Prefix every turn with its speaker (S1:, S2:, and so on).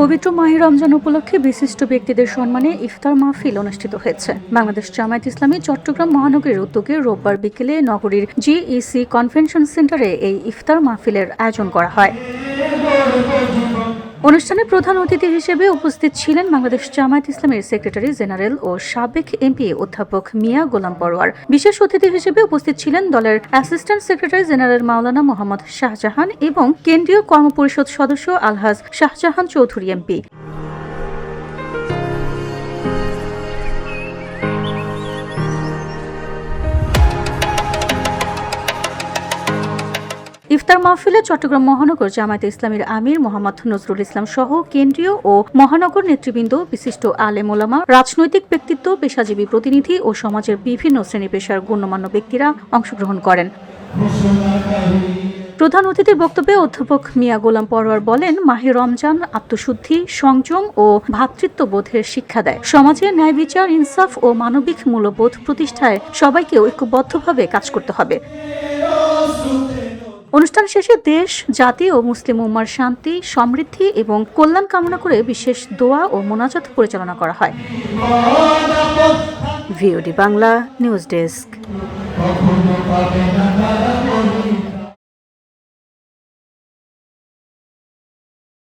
S1: পবিত্র মাহে রমজান উপলক্ষে বিশিষ্ট ব্যক্তিদের সম্মানে ইফতার মাহফিল অনুষ্ঠিত হয়েছে। বাংলাদেশ জামায়াত ইসলামী চট্টগ্রাম মহানগরীর উদ্যোগে রোববার বিকেলে নগরীর জিইসি কনভেনশন সেন্টারে এই ইফতার মাহফিলের আয়োজন করা হয়। অনুষ্ঠানে প্রধান অতিথি হিসেবে উপস্থিত ছিলেন বাংলাদেশ জামায়াত ইসলামীর সেক্রেটারি জেনারেল ও সাবেক এমপি অধ্যাপক মিয়া গোলাম পরোয়ার। বিশেষ অতিথি হিসেবে উপস্থিত ছিলেন দলের অ্যাসিস্ট্যান্ট সেক্রেটারি জেনারেল মাওলানা মোহাম্মদ শাহজাহান এবং কেন্দ্রীয় কর্মপরিষদ সদস্য আলহাজ শাহজাহান চৌধুরী এমপি। ইফতার মাহফিলে চট্টগ্রাম মহানগর জামায়াতে ইসলামীর আমির মোহাম্মদ নজরুল ইসলাম সহ কেন্দ্রীয় ও মহানগর নেতৃবৃন্দ, বিশিষ্ট আলেম ওলামা, রাজনৈতিক ব্যক্তিত্ব, পেশাজীবী প্রতিনিধি ও সমাজের বিভিন্ন শ্রেণী পেশার গণ্যমান্য ব্যক্তিরা অংশগ্রহণ করেন। প্রধান অতিথির বক্তব্যে অধ্যাপক মিয়া গোলাম পরোয়ার বলেন, মাহে রমজান আত্মশুদ্ধি, সংযম ও ভ্রাতৃত্ববোধের শিক্ষা দেয়। সমাজে ন্যায় বিচার, ইনসাফ ও মানবিক মূল্যবোধ প্রতিষ্ঠায় সবাইকে ঐক্যবদ্ধভাবে কাজ করতে হবে। অনুষ্ঠান শেষে দেশ, জাতি ও মুসলিম উম্মার শান্তি, সমৃদ্ধি এবং কল্যাণ কামনা করে বিশেষ দোয়া ও মোনাজাত পরিচালনা করা হয়। VOD Bangla news desk.